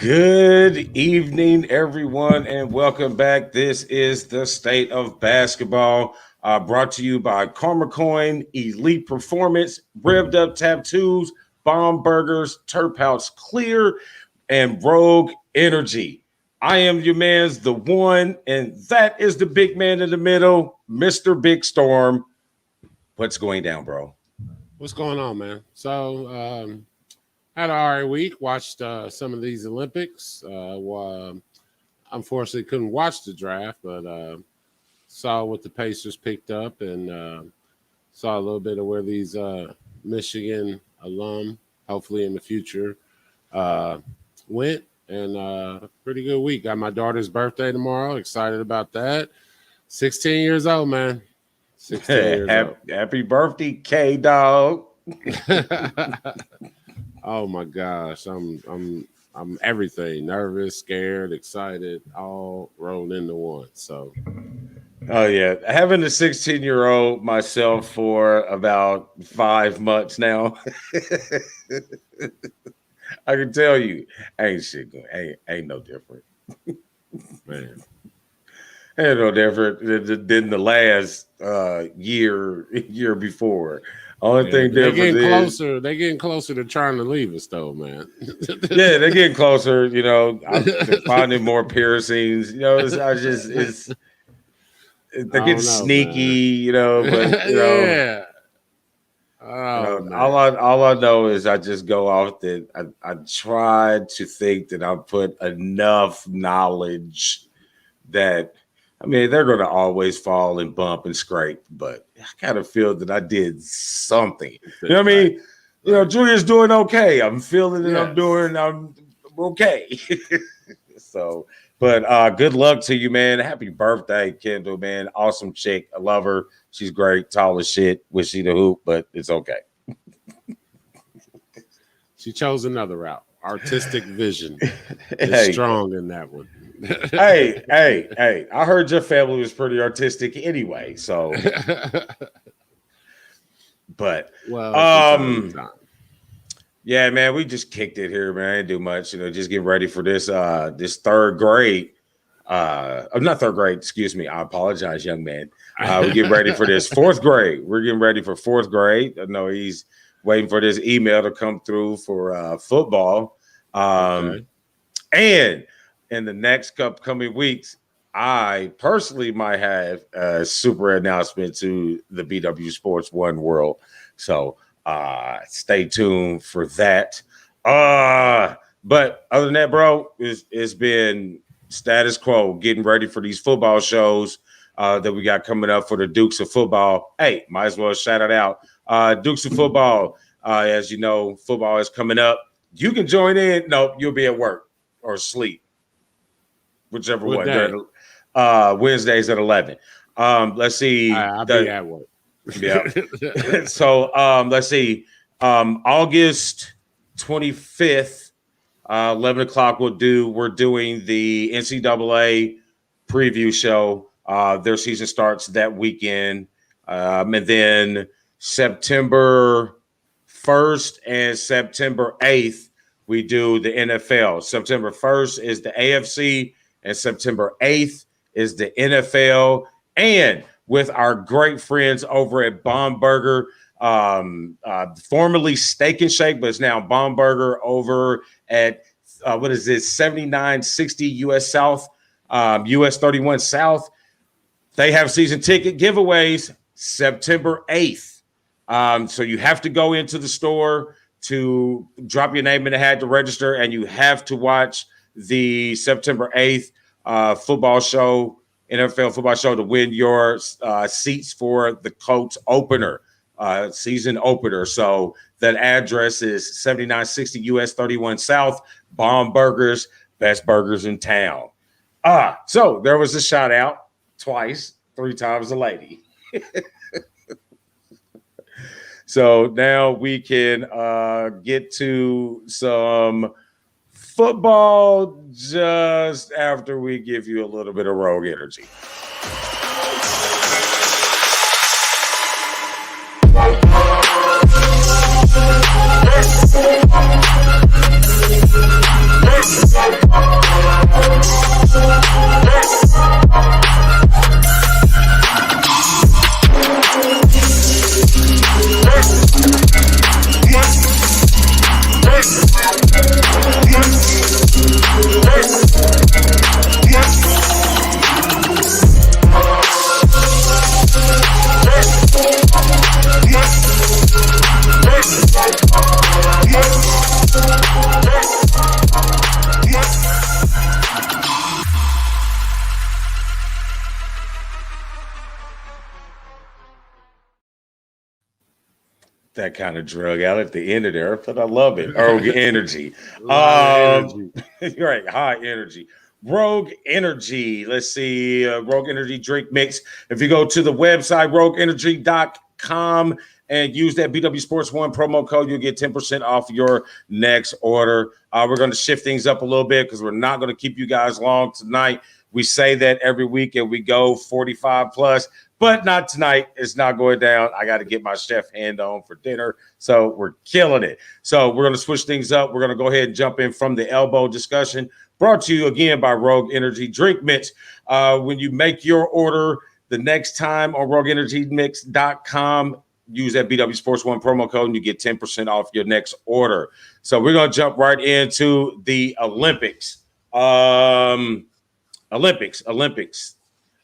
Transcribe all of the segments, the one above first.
Good evening, everyone, and welcome back. This is the State of Basketball, brought to you by Carma Coin, Elite Performance, Revved Up Tattoos, BaumBurgers, Terphouse Clear, and Rogue Energy. I am your man's the one, and that is the big man in the middle, Mr. Big Storm. What's going down, bro? What's going on, man? So, had an all right week. Watched some of these Olympics. Unfortunately, couldn't watch the draft, but saw what the Pacers picked up and saw a little bit of where these Michigan alum, hopefully in the future, went. And pretty good week. Got my daughter's birthday tomorrow. Excited about that. 16 years old, man. 16 years old. Happy birthday, K-Dog. Oh my gosh, I'm everything. Nervous, scared, excited, all rolled into one. So oh yeah, having a 16-year-old myself for about 5 months now. I can tell you, ain't no different. Man, Ain't no different than the last year before. Only thing different is they're getting closer to trying to leave us, though, man. Yeah, they're getting closer. You know, I'm finding more piercings. You know, they're getting sneaky. Man. You know, but you know, yeah. All I know is I just go off that I try to think that I put enough knowledge that. I mean, they're going to always fall and bump and scrape, but I kind of feel that I did something. You know what I mean? You know, Julia's doing okay. I'm feeling that I'm okay. So, but good luck to you, man. Happy birthday, Kendall, man. Awesome chick. I love her. She's great. Tall as shit. Wish she'd a hoop, but it's okay. She chose another route. Artistic vision is strong in that one. hey, I heard your family was pretty artistic anyway, so but yeah, man, we just kicked it here, man. I didn't do much, you know, just getting ready for this this third grade. I'm not third grade, excuse me. I apologize, young man. We're getting ready for this fourth grade. We're getting ready for fourth grade. I know he's waiting for this email to come through for football. And in the next coming weeks, I personally might have a super announcement to the BW Sports One world. So stay tuned for that. But other than that, bro, it's been status quo, getting ready for these football shows that we got coming up for the Dukes of Football. Hey, might as well shout it out. Dukes of Football, as you know, football is coming up. You can join in. No, you'll be at work or sleep. Whichever one. Wednesdays at 11. Let's see. I'll be at work. Yeah. So let's see. August 25th, 11 o'clock. We're doing the NCAA preview show. Their season starts that weekend. And then September 1st and September 8th, we do the NFL. September 1st is the AFC. And September 8th is the NFL. And with our great friends over at BaumBurger, formerly Steak and Shake, but it's now BaumBurger over at, 7960 US South, US 31 South. They have season ticket giveaways September 8th. So you have to go into the store to drop your name in the hat to register, and you have to watch the September 8th football show, NFL football show, to win your seats for the Colts opener, season opener. So that address is 7960 US 31 South, BaumBurgers, best burgers in town. So there was a shout out twice, 3 times a lady. So now we can get to some football just after we give you a little bit of Rogue Energy. that kind of drug out at the end of there, but I love it. Rogue Energy. Energy. You're right, high energy. Rogue Energy. Let's see. Rogue Energy drink mix. If you go to the website, rogueenergy.com, and use that BW Sports 1 promo code, you'll get 10% off your next order. We're going to shift things up a little bit because we're not going to keep you guys long tonight. We say that every week and we go 45 plus, but not tonight. It's not going down. I got to get my chef hand on for dinner, so we're killing it. So we're going to switch things up. We're going to go ahead and jump in from the elbow discussion, brought to you again by Rogue Energy Drink Mix. When you make your order the next time on rogueenergymix.com, use that BW Sports 1 promo code and you get 10% off your next order. So we're going to jump right into the Olympics. Olympics.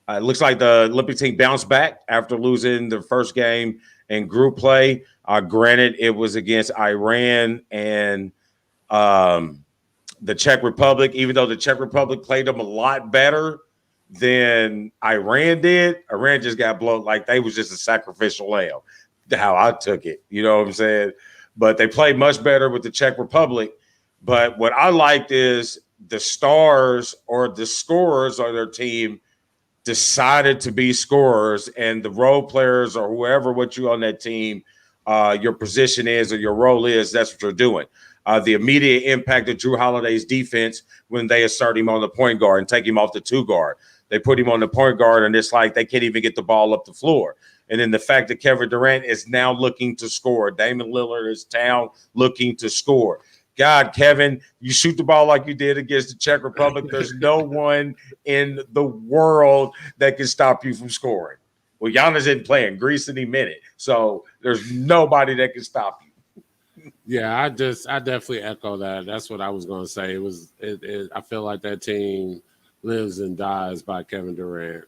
It looks like the Olympic team bounced back after losing the first game in group play. Granted, it was against Iran and the Czech Republic, even though the Czech Republic played them a lot better than Iran did. Iran just got blown like they was just a sacrificial lamb, how I took it. You know what I'm saying? But they played much better with the Czech Republic. But what I liked is the stars or the scorers on their team decided to be scorers, and the role players or whoever what you on that team, your position is or your role is, that's what you're doing. The immediate impact of Jrue Holiday's defense when they assert him on the point guard and take him off the two guard. They put him on the point guard, and it's like they can't even get the ball up the floor. And then the fact that Kevin Durant is now looking to score. Damian Lillard is now looking to score. God, Kevin, you shoot the ball like you did against the Czech Republic. There's no one in the world that can stop you from scoring. Well, Giannis isn't playing. Greece in a minute. So there's nobody that can stop you. Yeah, I definitely echo that. That's what I was going to say. I feel like that team lives and dies by Kevin Durant.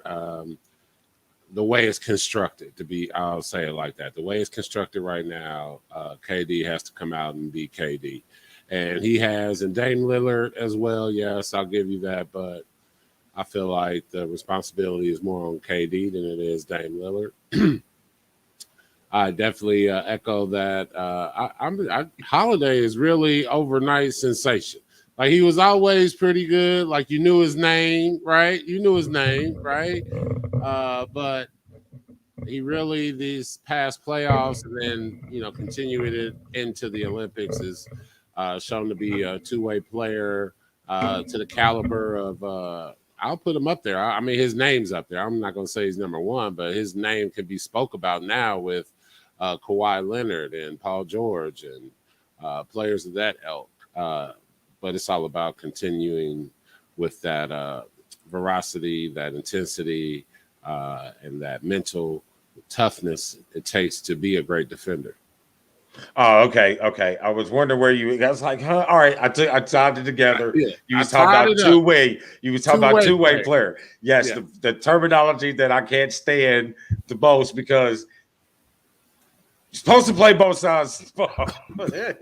The way it's constructed, I'll say it like that. The way it's constructed right now, KD has to come out and be KD. And he has, and Dame Lillard as well. Yes, I'll give you that. But I feel like the responsibility is more on KD than it is Dame Lillard. I definitely echo that. Holiday is really overnight sensation. Like, he was always pretty good. Like, you knew his name, right? But he really, these past playoffs and then, continuing it into the Olympics is shown to be a two-way player to the caliber of I'll put him up there. I mean, his name's up there. I'm not going to say he's number one, but his name can be spoke about now with Kawhi Leonard and Paul George and players of that ilk. But it's all about continuing with that veracity, that intensity, and that mental toughness it takes to be a great defender. Oh, okay. I was wondering where I was like, huh? All right, I tied it together. Yeah, you was talking about two-way. You was talking about two-way player. Yes, yeah. the terminology that I can't stand the most because you're supposed to play both sides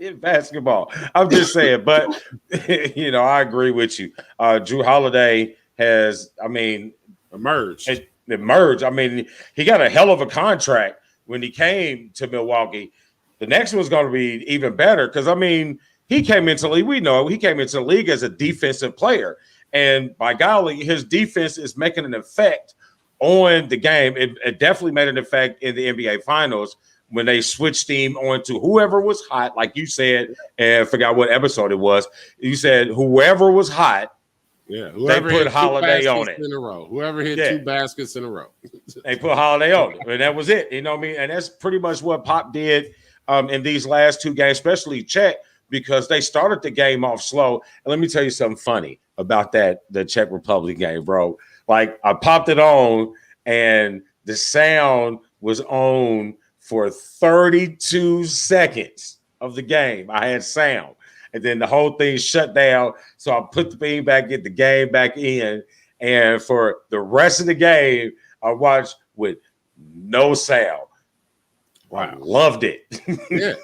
in basketball. I'm just saying, but I agree with you. Jrue Holiday has, emerged. I mean, he got a hell of a contract when he came to Milwaukee. The next one's going to be even better because, he came into the league. We know he came into the league as a defensive player. And by golly, his defense is making an effect on the game. It definitely made an effect in the NBA Finals when they switched him on to whoever was hot, like you said, and I forgot what episode it was. You said whoever was hot. Yeah, they put Holiday on it in a row. Whoever hit two baskets in a row, they put Holiday on it, and that was it. And that's pretty much what Pop did in these last two games, especially Czech, because they started the game off slow. And let me tell you something funny about the Czech Republic game, bro. Like, I popped it on, and the sound was on for 32 seconds of the game. I had sound. And then the whole thing shut down. So I put the thing back, get the game back in. And for the rest of the game, I watched with no sound. Wow. I loved it. Yeah.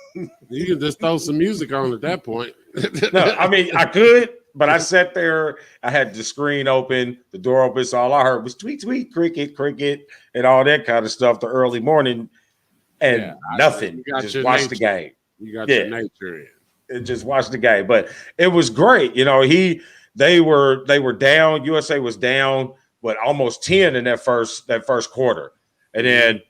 You could just throw some music on at that point. No, I could, but I sat there. I had the screen open, the door open. So all I heard was tweet, tweet, cricket, and all that kind of stuff the early morning. and nothing. You got Just your watch nature. the game. You got your nature in. And just watch the game. But it was great. You know, they were down. USA was down, but almost 10 in that first quarter. And then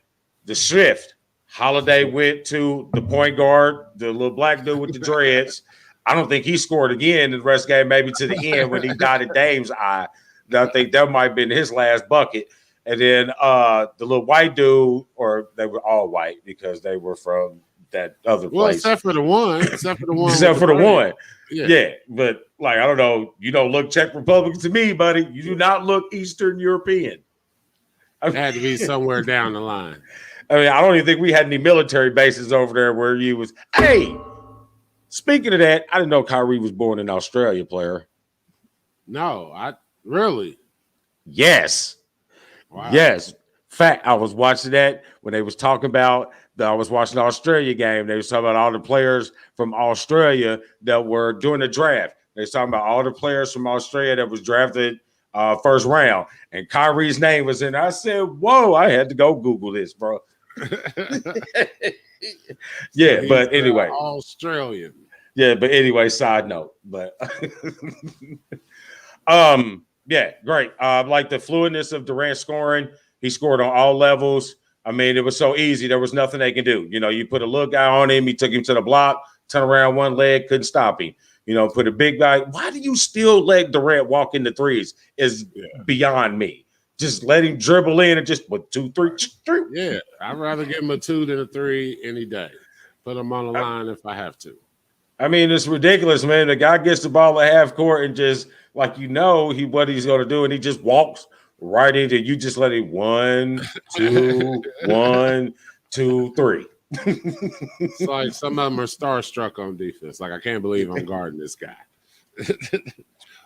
the shift. Holiday went to the point guard, the little black dude with the dreads. I don't think he scored again in the rest of the game, maybe to the end when he dotted Dame's eye. I think that might have been his last bucket. And then the little white dude, or they were all white because they were from that other place. Except for the one. Except for the one. Yeah. But like, I don't know. You don't look Czech Republic to me, buddy. You do not look Eastern European. It had to be somewhere down the line. I mean, I don't even think we had any military bases over there where you was. Hey, speaking of that, I didn't know Kyrie was born in Australia, player. No, really. Yes. Wow. Yes. Fact, I was watching that when they was talking about I was watching the Australia game. They was talking about all the players from Australia that were doing the draft. They was talking about all the players from Australia that was drafted first round. And Kyrie's name was in. I said, whoa, I had to go Google this, bro. Yeah, so but anyway. Australian. Yeah, but anyway, side note. But yeah, great. Like the fluidness of Durant scoring. He scored on all levels. I mean, it was so easy. There was nothing they can do. You know, you put a little guy on him. He took him to the block, turn around one leg, couldn't stop him. You know, put a big guy. Why do you still let Durant walk into threes is beyond me. Just let him dribble in and just 2, 3. Yeah, I'd rather give him a 2 than a 3 any day. Put him on the line if I have to. I mean, it's ridiculous, man. The guy gets the ball at half court and just, like, what he's going to do, and he just walks right into you. Just let him 1, 2, 1, 2, 3. It's like some of them are starstruck on defense. Like, I can't believe I'm guarding this guy.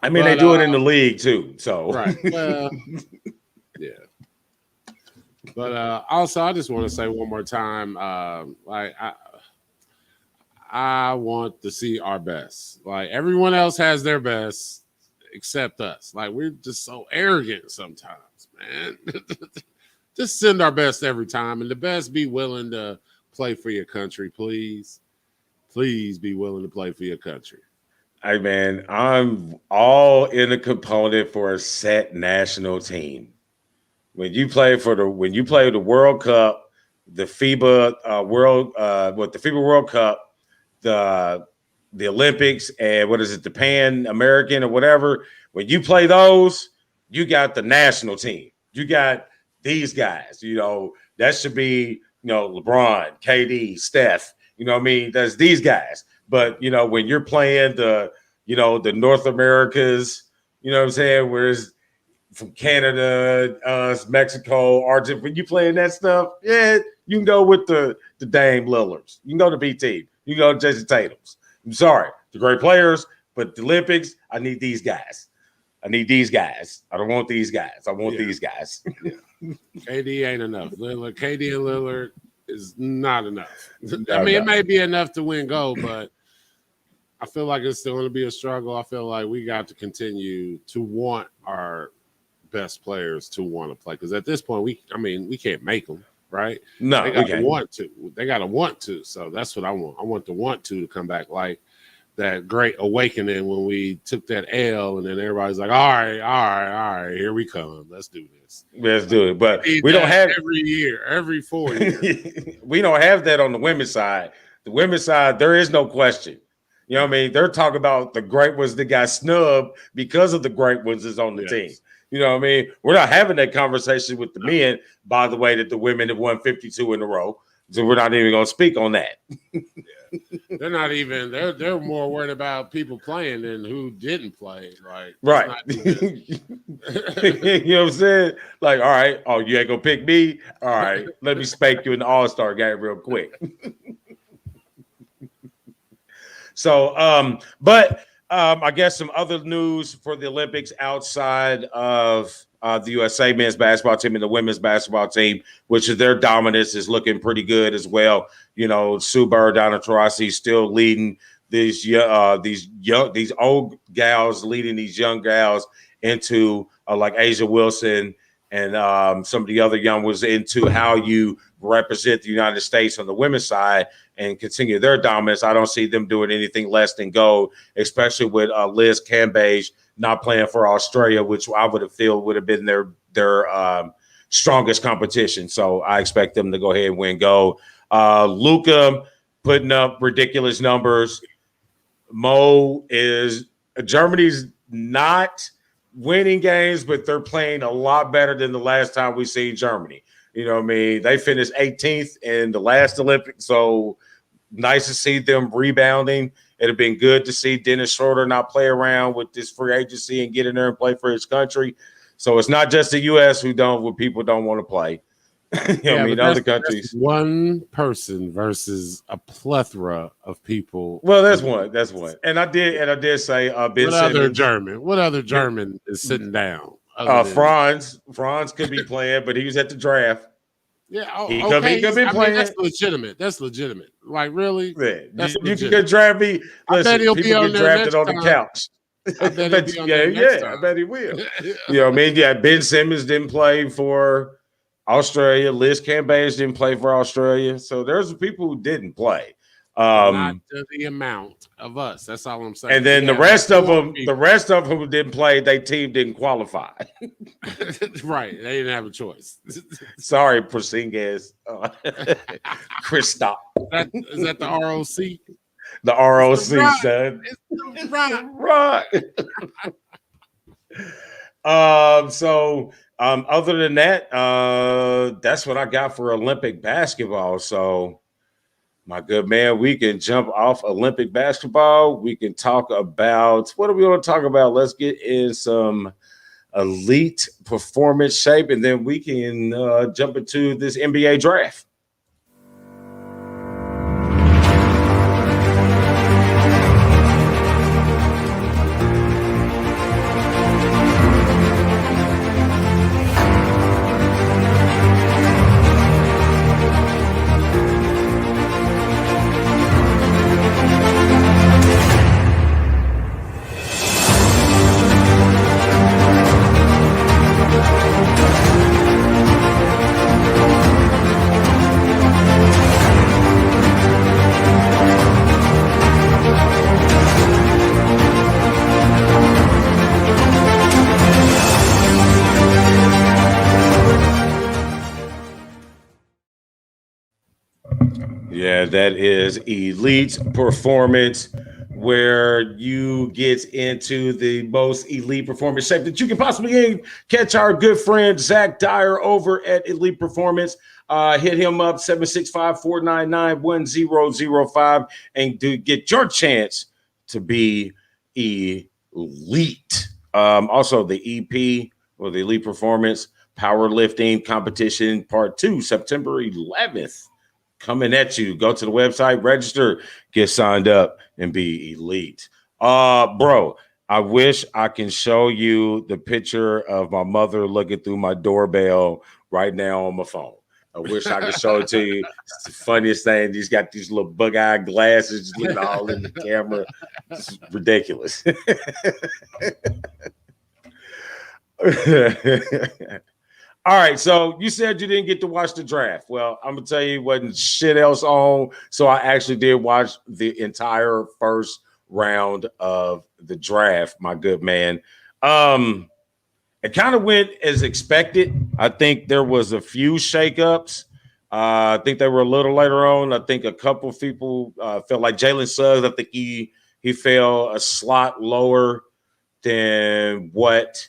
I mean, they do it in the league too. So right. Well, yeah. But also, I just want to say one more time, like I want to see our best. Like everyone else has their best except us. Like we're just so arrogant sometimes, man. Just send our best every time, and the best be willing to play for your country, please. Please be willing to play for your country. Hey man, I'm all in a component for a set national team. When you play the World Cup, the FIBA the FIBA World Cup, the Olympics, and the Pan American or whatever. When you play those, you got the national team. You got these guys. You know that should be LeBron, KD, Steph. You know what I mean? That's these guys. But when you're playing the North Americas, you know what I'm saying? Whereas from Canada, Mexico, Argentina, when you playing that stuff, yeah, you can go with the Dame Lillards. You can go to B team. You can go to Jason Tatum's. I'm sorry, the great players, but the Olympics, I need these guys. I need these guys. I don't want these guys. I want these guys. KD ain't enough. KD and Lillard is not enough. I mean, it may be enough to win gold, but I feel like it's still going to be a struggle. I feel like we got to continue to want our best players to want to play, because at this point, we can't make them, right? No, they got to want to. They got to want to. So that's what I want. I want the want to come back, like that great awakening when we took that L, and then everybody's like, all right, here we come. Let's do this. Let's do it. But we don't have every year, every 4 years. We don't have that on the women's side. The women's side, there is no question. You know what I mean? They're talking about the great ones that got snubbed because of the great ones is on the team. You know what I mean? We're not having that conversation with the men, by the way, that the women have won 52 in a row. So we're not even going to speak on that. They're not even, they're more worried about people playing than who didn't play. Like, right. You know what I'm saying? Like, all right, you ain't going to pick me? All right, let me spank you in the All-Star game real quick. So, I guess some other news for the Olympics outside of the USA men's basketball team and the women's basketball team, which is their dominance is looking pretty good as well. You know, Sue Bird, Donna Taurasi still leading these old gals, leading these young gals into like Asia Wilson and some of the other young ones into how you represent the United States on the women's side and continue their dominance. I don't see them doing anything less than gold, especially with Liz Cambage not playing for Australia, which I would have feel would have been their strongest competition. So I expect them to go ahead and win gold. Luka putting up ridiculous numbers. Germany's not winning games, but they're playing a lot better than the last time we seen Germany. You know what I mean? They finished 18th in the last Olympics, so nice to see them rebounding. It'd have been good to see Dennis Schroeder not play around with this free agency and get in there and play for his country. So it's not just the U.S. where people don't want to play. Other countries. That's one person versus a plethora of people. Well, that's one. And I did say Ben Simmons. What other German is sitting down? Franz could be playing, but he was at the draft. Yeah, he could be playing. That's legitimate. Like, really? Yeah. You can draft me. Listen, people get drafted on the couch. I bet he will. You know what I mean? Yeah, Ben Simmons didn't play for Australia. Liz Cambage didn't play for Australia. So there's people who didn't play. Not to the amount of us. That's all I'm saying. And then the rest of them who didn't play, their team didn't qualify. Right. They didn't have a choice. Sorry, Porzingis. Kristaps. Is that the ROC? The ROC, son. It's right. Other than that, that's what I got for Olympic basketball. So, my good man, we can jump off Olympic basketball. We can talk about what do we want to talk about? Let's get in some elite performance shape, and then we can jump into this NBA draft. Yeah, that is elite performance, where you get into the most elite performance shape that you can possibly catch our good friend Zach Dirr over at Elite Performance. Hit him up 765-499-1005 and get your chance to be elite. Also, the EP or the Elite Performance Powerlifting Competition Part 2, September 11th. Coming at you. Go to the website, register, get signed up, and be elite. Bro, I wish I can show you the picture of my mother looking through my doorbell right now on my phone. I wish I could show it to you. It's the funniest thing. He's got these little bug-eyed glasses just looking all in the camera. It's ridiculous. All right, so you said you didn't get to watch the draft. Well, I'm going to tell you, wasn't shit else on, so I actually did watch the entire first round of the draft, my good man. It kind of went as expected. I think there was a few shakeups. I think they were a little later on. I think a couple of people felt like Jalen Suggs. I think he fell a slot lower than what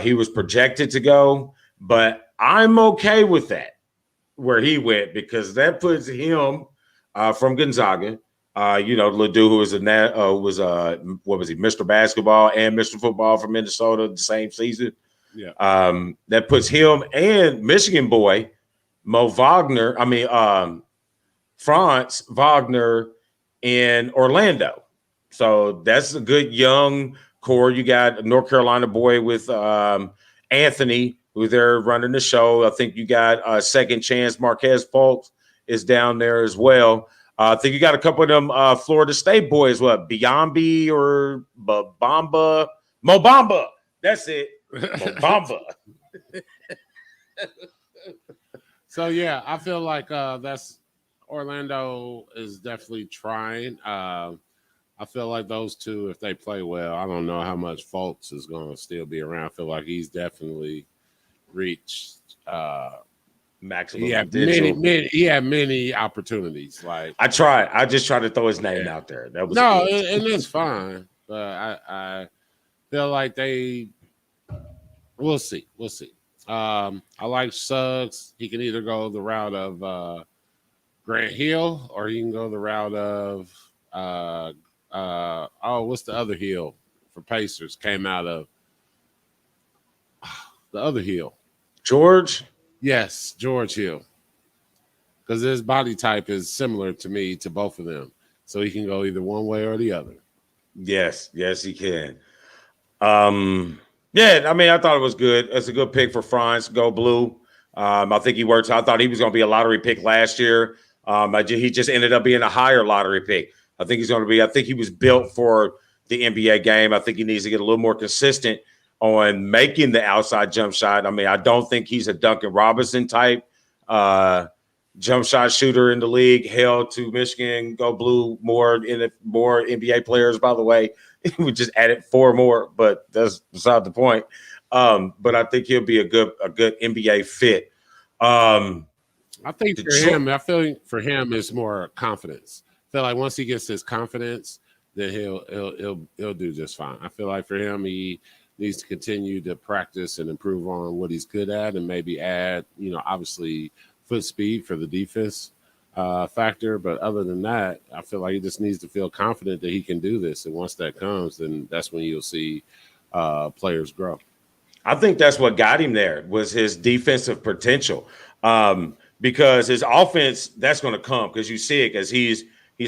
he was projected to go. But I'm okay with that, where he went, because that puts him from Gonzaga, the dude who was Mr. Basketball and Mr. Football for Minnesota the same season. Yeah. That puts him and Michigan boy Franz Wagner in Orlando. So that's a good young core. You got a North Carolina boy with Anthony, who's there running the show. I think you got second chance. Marquez Fultz is down there as well. I think you got a couple of them Florida State boys. What, Biombi or Bamba? Mo Bamba. That's it. Mo Bamba. So yeah, I feel like that's Orlando is definitely trying. I feel like those two, if they play well, I don't know how much Fultz is going to still be around. I feel like he's definitely reached. Maximum He had potential. he had many opportunities. Like I just tried to throw his name yeah. out there. That was No, it. and it's fine. But I feel like we'll see. We'll see. I like Suggs. He can either go the route of Grant Hill or he can go the route of what's the other Hill for Pacers? Came out of the other Hill. George? Yes, George Hill. Because his body type is similar to me to both of them. So he can go either one way or the other. Yes, he can. Yeah, I mean, I thought it was good. It's a good pick for France. Go blue. I think he works. I thought he was going to be a lottery pick last year. He just ended up being a higher lottery pick. I think he's going to be. I think he was built for the NBA game. I think he needs to get a little more consistent on making the outside jump shot. I mean, I don't think he's a Duncan Robinson type jump shot shooter in the league. Hell to Michigan, go blue. More NBA players, by the way. We just added 4 more, but that's beside the point. But I think he'll be a good NBA fit. I think I feel like for him it's more confidence. I feel like once he gets his confidence, then he'll do just fine. I feel like for him, he needs to continue to practice and improve on what he's good at, and maybe add, obviously foot speed for the defense factor. But other than that, I feel like he just needs to feel confident that he can do this. And once that comes, then that's when you'll see players grow. I think that's what got him there was his defensive potential. Because his offense, that's going to come because you see it because he's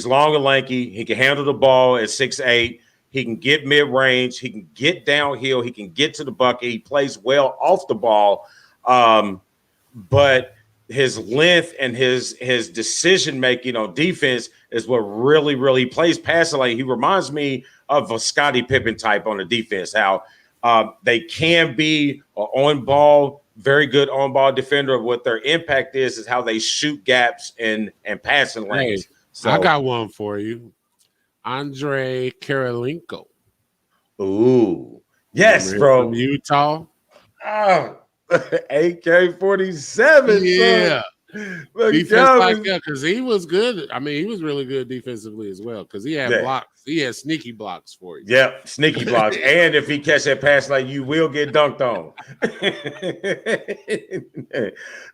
long and lanky. He can handle the ball at 6'8". He can get mid-range. He can get downhill. He can get to the bucket. He plays well off the ball. But his length and his decision-making on defense is what really, really plays passing lane. He reminds me of a Scottie Pippen type on the defense, how they can be on-ball, very good on-ball defender. What their impact is how they shoot gaps and passing lanes. Hey, so I got one for you. Andre Karolinko. Ooh. Yes, bro. From Utah. AK-47. Yeah. Look, defense like that, because he was good. I mean, he was really good defensively as well because he had blocks. He had sneaky blocks for you. Yep, sneaky blocks. And if he catch that pass, like you will get dunked on.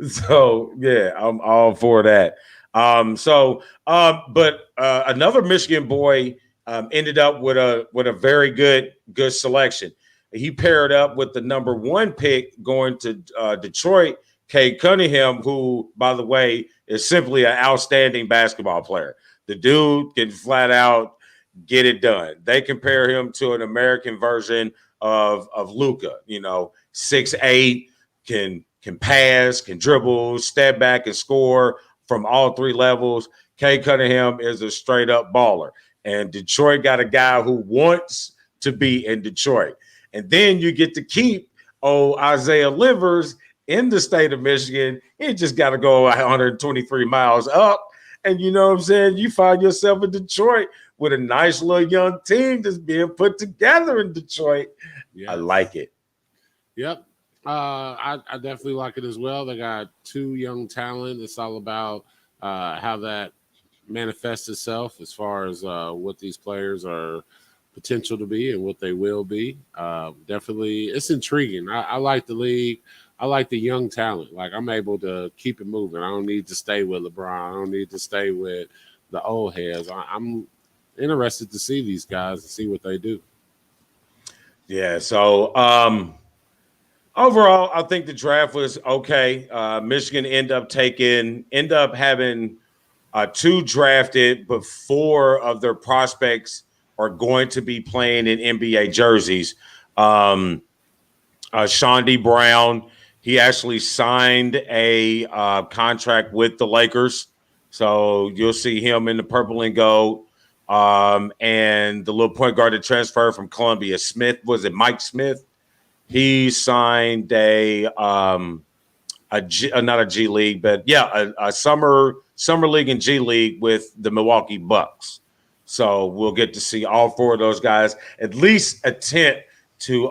So, yeah, I'm all for that. But another Michigan boy ended up with a very good selection. He paired up with the number 1 pick going to Detroit, Cade Cunningham, who, by the way, is simply an outstanding basketball player. The dude can flat out get it done. They compare him to an American version of Luka. 6'8", can pass, can dribble, step back and score from all 3 levels. Cade Cunningham is a straight up baller. And Detroit got a guy who wants to be in Detroit. And then you get to keep Isaiah Livers in the state of Michigan. He just got to go 123 miles up. And you know what I'm saying? You find yourself in Detroit with a nice little young team that's being put together in Detroit. Yes. I like it. Yep. I definitely like it as well. They got 2 young talent. It's all about how that manifests itself as far as what these players are potential to be and what they will be. Definitely, it's intriguing. I like the league. I like the young talent. Like, I'm able to keep it moving. I don't need to stay with LeBron. I don't need to stay with the old heads. I'm interested to see these guys and see what they do. Yeah, so overall, I think the draft was okay. Michigan end up having 2 drafted, but 4 of their prospects are going to be playing in NBA jerseys. Sean D. Brown, he actually signed a contract with the Lakers. So you'll see him in the purple and gold. And the little point guard that transferred from Columbia, Smith, was it Mike Smith? He signed a not a G League, but yeah, a summer league and G League with the Milwaukee Bucks. So we'll get to see all four of those guys at least attempt to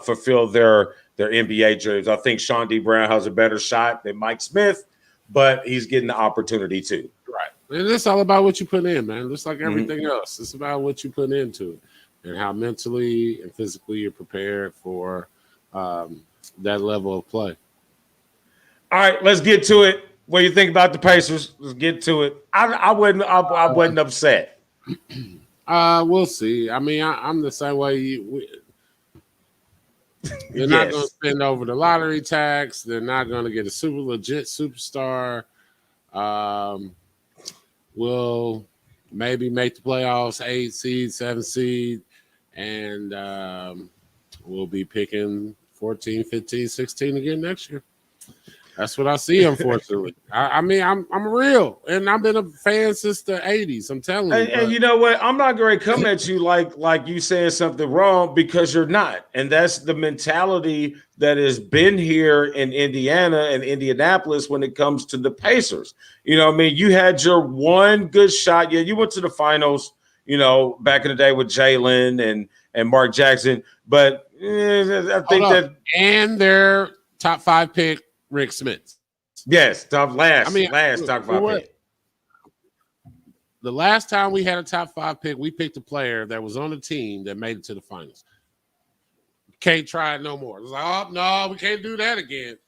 fulfill their NBA dreams. I think Sean D. Brown has a better shot than Mike Smith, but he's getting the opportunity too. Right. And it's all about what you put in, man. Just like everything else. It's about what you put into it and how mentally and physically you're prepared for that level of play. All right, let's get to it. What do you think about the Pacers? Let's get to it. I wasn't upset. We'll see. I mean, I'm the same way. You're not going to spend over the lottery tax. They're not going to get a super legit superstar. We'll maybe make the playoffs 8 seed, 7 seed, and we'll be picking 14, 15, 16 again next year. That's what I see, unfortunately. I mean, I'm real, and I've been a fan since the 80s. I'm telling you. And you know what? I'm not going to come at you like you saying something wrong, because you're not. And that's the mentality that has been here in Indiana and Indianapolis when it comes to the Pacers. You know what I mean? You had your one good shot. Yeah, you went to the finals, back in the day with Jalen and Mark Jackson. But I think that – and their top 5 pick, Rick Smith. Yes, last top 5 pick. The last time we had a top 5 pick, we picked a player that was on the team that made it to the finals. Can't try it no more. It was like, oh no, we can't do that again.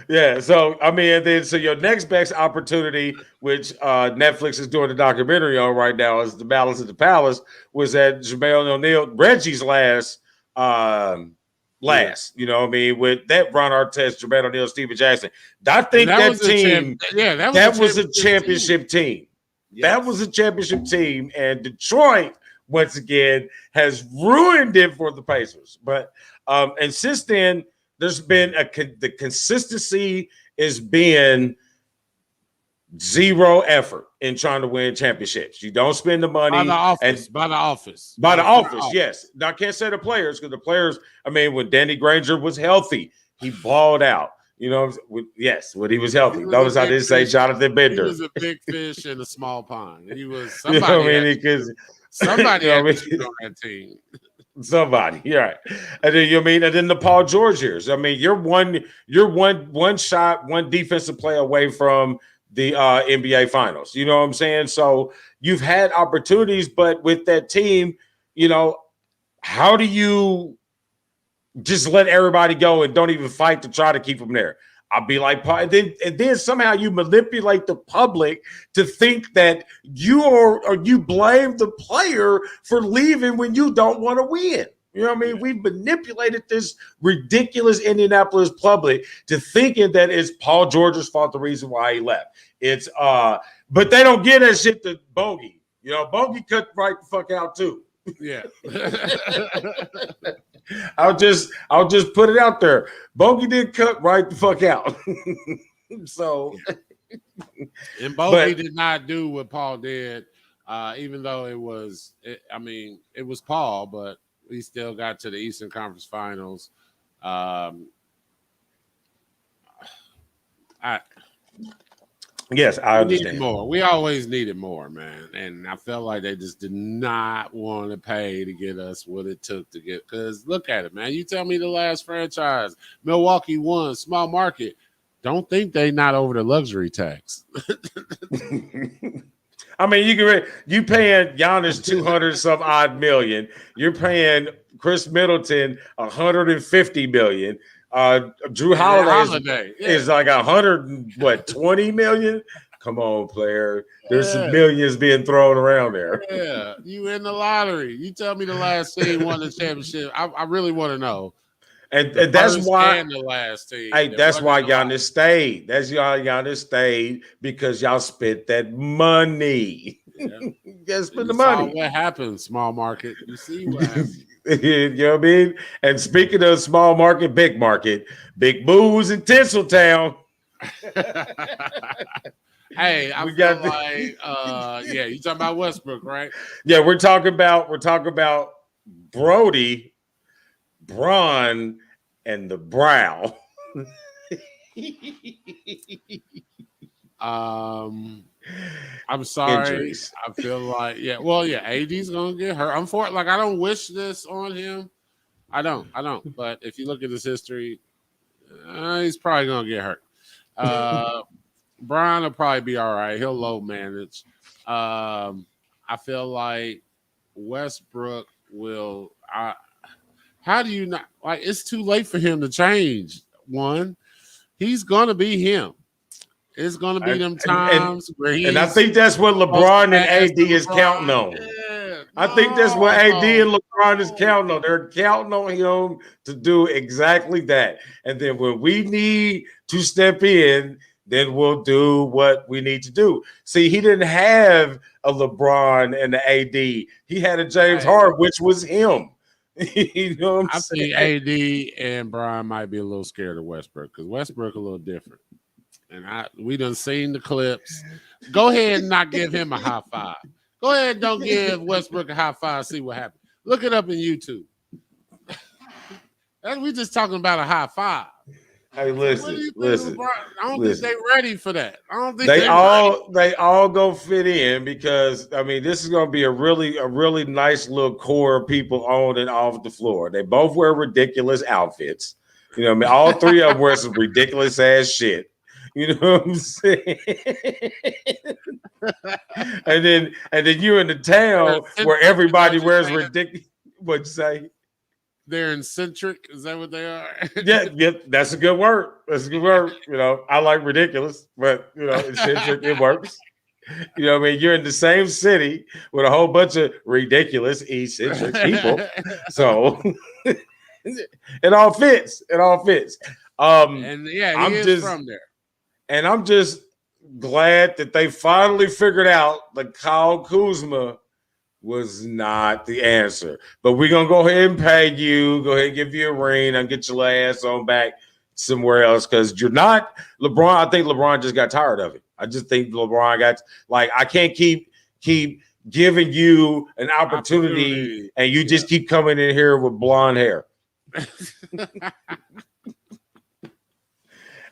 Yeah, so I mean, and then so your next best opportunity, which Netflix is doing a documentary on right now, is The Balance of the Palace, was at Jermaine O'Neal, Reggie's last. You know what I mean? With that Ron Artest, Jermaine O'Neal, Steven Jackson. I think that team, that was a championship team. Yes. That was a championship team, and Detroit, once again, has ruined it for the Pacers. But and since then, there's been the consistency is being zero effort in trying to win championships. You don't spend the money by the office. Yes. Now, I can't say the players, because the players, I mean, when Danny Granger was healthy, he balled out. When he was healthy. Notice I didn't say Jonathan Bender. He was a big fish in a small pond. He was somebody. Somebody had to shoot on that team. Somebody, right? And then and then the Paul George years. I mean, you're one shot, one defensive play away from the NBA Finals. You know what I'm saying? So you've had opportunities, but with that team, how do you just let everybody go and don't even fight to try to keep them there? I'll be like, and then somehow you manipulate the public to think that you blame the player for leaving when you don't want to win. You know what I mean? We've manipulated this ridiculous Indianapolis public to thinking that it's Paul George's fault, the reason why he left. It's but they don't get that shit to Bogey. Bogey cut right the fuck out too. Yeah. I'll just put it out there. Bogey did cut right the fuck out. So and Bogey did not do what Paul did, even though it was Paul, but we still got to the Eastern Conference Finals. Yes, I understand. More. We always needed more, man. And I felt like they just did not want to pay to get us what it took to get. Because look at it, man. You tell me the last franchise, Milwaukee won, small market. Don't think they not over the luxury tax. I mean, you paying Giannis 200 some odd million. You're paying Chris Middleton 150 million. Drew Holiday is like 120 million. Come on, player. There's some millions being thrown around there. Yeah, you in the lottery. You tell me the last team won the championship. I really want to know. And that's why the last team. Hey, that's why Giannis stayed. That's why Giannis stayed, because y'all spent that money. Yeah. You gotta spend the money. What happened, small market? You see what happened. You know what I mean? And speaking of small market, big moves in Tinseltown. Hey, you talking about Westbrook, right? Yeah, we're talking about Brody, Braun, and the brow. I'm sorry. Injuries. I feel like AD's gonna get hurt. I'm for it. Like I don't wish this on him. I don't. But if you look at his history, he's probably gonna get hurt. Brian will probably be all right. He'll low manage. I feel like Westbrook will. How do you not like? It's too late for him to change. One, he's gonna be him. It's gonna be them times where he. And I think that's what LeBron and AD is counting on. Yeah, I think that's what AD and LeBron is counting on. They're counting on him to do exactly that. And then when we need to step in, then we'll do what we need to do. See, he didn't have a LeBron and the AD. He had a James Harden, which was him. You know what I'm saying? I think AD and Brian might be a little scared of Westbrook because Westbrook a little different. And we done seen the clips. Go ahead and not give him a high five. Go ahead and don't give Westbrook a high five. See what happens. Look it up in YouTube. We just talking about a high five. Hey, listen. I don't think they're ready for that. I don't think they all go fit in because I mean this is going to be a really nice little core of people on and off the floor. They both wear ridiculous outfits. You know, I mean, all three of them wear some ridiculous ass shit. You know what I'm saying? and then you're in the town where everybody wears ridiculous. What'd you say? They're eccentric. Is that what they are? yeah, that's a good word. That's a good word. You know, I like ridiculous, but you know, eccentric, it works. You know what I mean? You're in the same city with a whole bunch of ridiculous, eccentric people. So it all fits. It all fits. And yeah, I'm just from there. And I'm just glad that they finally figured out that Kyle Kuzma was not the answer. But we're going to go ahead and pay you. Go ahead and give you a ring and get your ass on back somewhere else because you're not LeBron. I think LeBron just got tired of it. I just think LeBron got like, I can't keep giving you an opportunity and you just keep coming in here with blonde hair.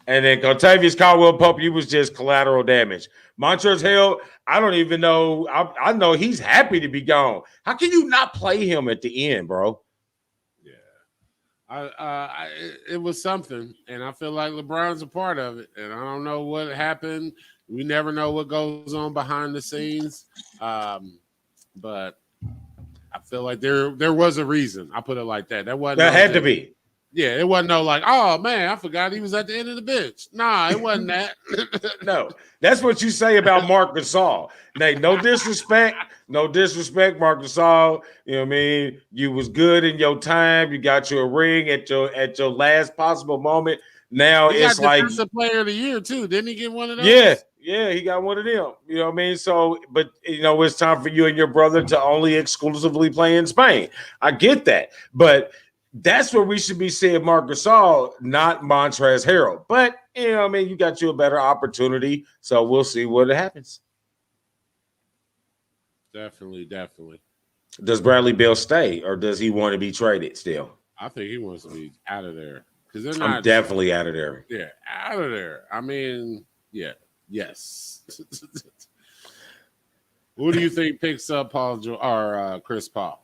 And then Contavious Caldwell-Pope, you was just collateral damage. Montrezl Harrell, I don't even know. I know he's happy to be gone. How can you not play him at the end, bro? Yeah, it was something, and I feel like LeBron's a part of it. And I don't know what happened. We never know what goes on behind the scenes. But I feel like there was a reason. I put it like that. That had to be. Yeah, it wasn't no like, oh man, I forgot he was at the end of the bench. Nah, it wasn't that. No, that's what you say about Marc Gasol. Hey, no disrespect, Marc Gasol. You know what I mean? You was good in your time. You got you a ring at your last possible moment. Now it's like Defensive Player of the Year too. Didn't he get one of those? Yeah, he got one of them. You know what I mean? So, but you know, it's time for you and your brother to only exclusively play in Spain. I get that, but that's where we should be seeing Marc Gasol, not Montrezl Harrell. But, you know, I mean, you got you a better opportunity, so we'll see what happens. Definitely. Does Bradley Beal stay, or does he want to be traded still? I think he wants to be out of there. Because they're not. I'm definitely out of there. Yeah, out of there. I mean, yeah, yes. Who do you think picks up Chris Paul?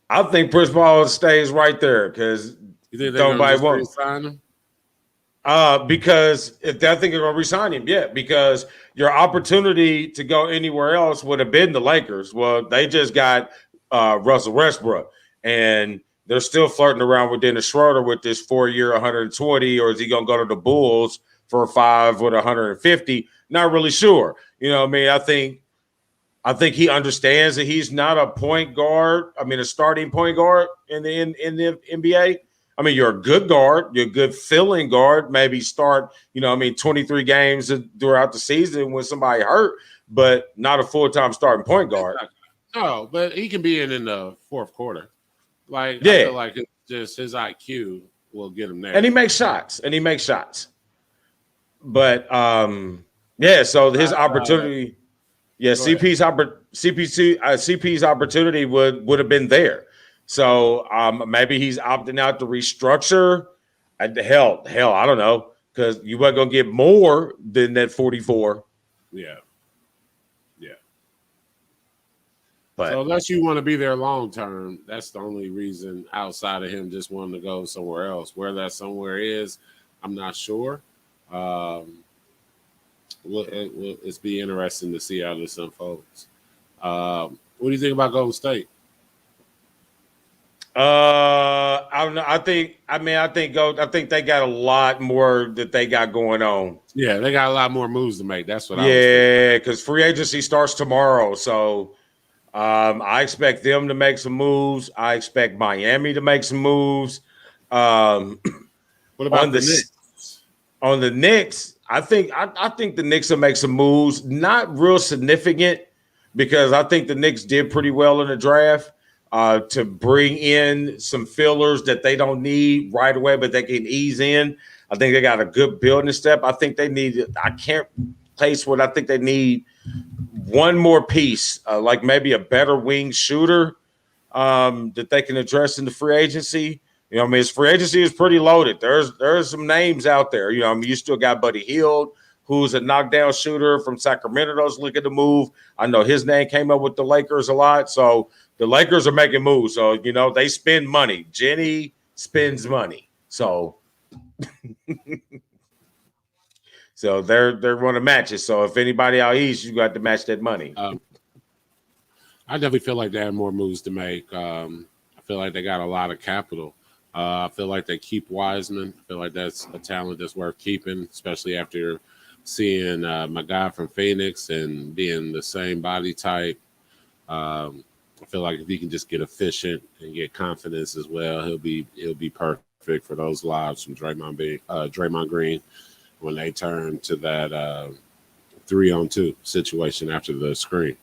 I think Chris Paul stays right there because nobody won't sign him. Because if I think they're going to resign him, because your opportunity to go anywhere else would have been the Lakers. Well, they just got Russell Westbrook, and they're still flirting around with Dennis Schroeder with this 4-year 120, or is he going to go to the Bulls for 5 with 150? Not really sure. You know what I mean? I think he understands that he's not a point guard. I mean, a starting point guard in the NBA. I mean, you're a good guard. You're a good filling guard. Maybe start, 23 games throughout the season when somebody hurt, but not a full-time starting point guard. No, but he can be in the fourth quarter. I feel like it's just his IQ will get him there. And he makes shots. But, so his opportunity – yeah, CP's opportunity would have been there. So maybe he's opting out to restructure the hell, I don't know, because you weren't gonna get more than that 44. Yeah. But so unless you want to be there long term, that's the only reason outside of him just wanting to go somewhere else. Where that somewhere is, I'm not sure. It's be interesting to see how this unfolds. What do you think about Golden State? I don't know. I think they got a lot more that they got going on. Yeah, they got a lot more moves to make. That's what I was thinking. Yeah, because free agency starts tomorrow. So I expect them to make some moves. I expect Miami to make some moves. What about the Knicks? On the Knicks, I think the Knicks will make some moves. Not real significant because I think the Knicks did pretty well in the draft to bring in some fillers that they don't need right away, but they can ease in. I think they got a good building step. I think they need. I can't place what I think they need. One more piece, like maybe a better wing shooter that they can address in the free agency. You know, I mean, his free agency is pretty loaded. There's some names out there. You know, I mean, you still got Buddy Hield, who's a knockdown shooter from Sacramento. That's looking to move. I know his name came up with the Lakers a lot. So the Lakers are making moves. So, you know, they spend money. Jenny spends money. So so they're going to match it. So if anybody out east, you got to match that money. I definitely feel like they have more moves to make. I feel like they got a lot of capital. I feel like they keep Wiseman. I feel like that's a talent that's worth keeping, especially after seeing my guy from Phoenix and being the same body type. I feel like if he can just get efficient and get confidence as well, he'll be perfect for those lives from Draymond Green when they turn to that 3-on-2 situation after the screen.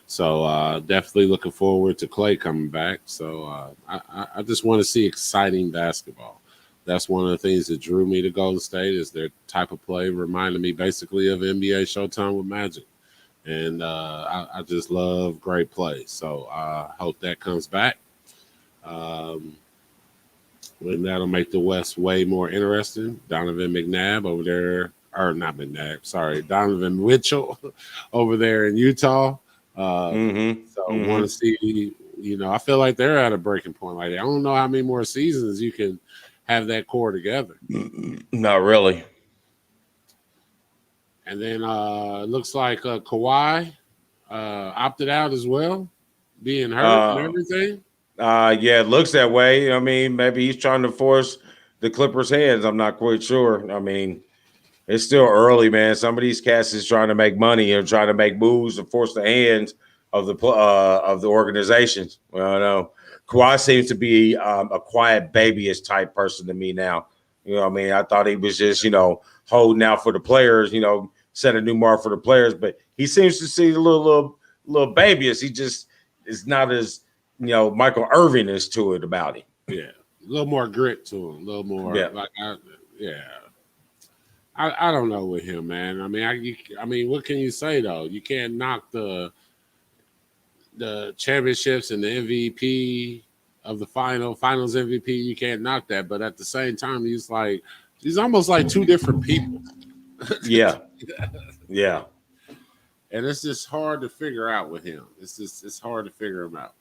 So definitely looking forward to Clay coming back. So I just want to see exciting basketball. That's one of the things that drew me to Golden State is their type of play, reminded me basically of NBA Showtime with Magic. And I just love great play. So I hope that comes back. And that'll make the West way more interesting. Donovan McNabb over there, or not McNabb, sorry, Donovan Mitchell over there in Utah. Want to see, you know, I feel like they're at a breaking point. Like I don't know how many more seasons you can have that core together. Not really. And then it looks like Kawhi opted out as well, being hurt and everything. Yeah, it looks that way. I mean, maybe he's trying to force the Clippers' hands. I'm not quite sure. I mean, it's still early, man. Some of these cats is trying to make money and trying to make moves to force the hands of the organizations. Well, I know Kawhi seems to be a quiet babyish type person to me now. You know what I mean? I thought he was just, you know, holding out for the players, you know, set a new mark for the players, but he seems to see a little babyish. He just is not as, you know, Michael Irvin is to it about him. Yeah. A little more grit to him, a little more I don't know with him, man. I mean, what can you say though? You can't knock the championships and the MVP of the finals MVP. You can't knock that, but at the same time, he's almost like two different people. Yeah. And it's just hard to figure out with him. It's hard to figure him out.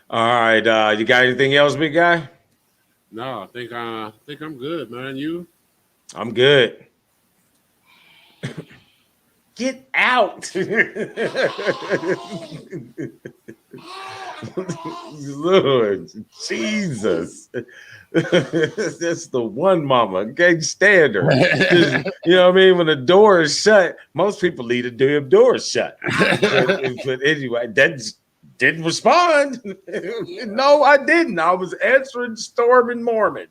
All right, you got anything else, big guy? No, I think I'm good, man. You? I'm good. Get out. Lord Jesus. That's the one mama. Can't stand her. You know what I mean? When the door is shut, most people leave the damn door shut. But anyway, that didn't respond. No, I didn't. I was answering Storm and Mormon.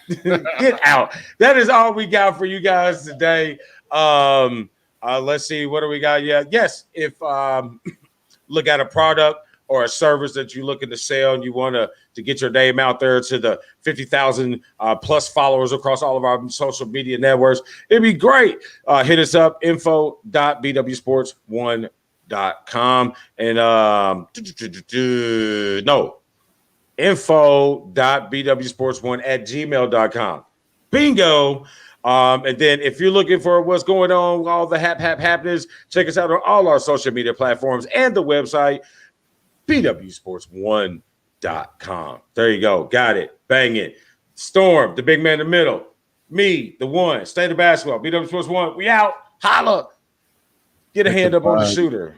Get out. That is all we got for you guys today. Let's see. What do we got? Yeah. Yes. If look at a product or a service that you're looking to sell and you want to get your name out there to the 50,000 plus followers across all of our social media networks, it'd be great. Hit us up, info.bwsports1.com. And no, info.bwsports1@gmail.com. Bingo. And then if you're looking for what's going on, all the happenings, check us out on all our social media platforms and the website, bwsports1.com. There you go. Got it. Bang it. Storm, the big man in the middle. Me, the one. State of basketball. BW Sports 1. We out. Holla. Get a hand up on the shooter.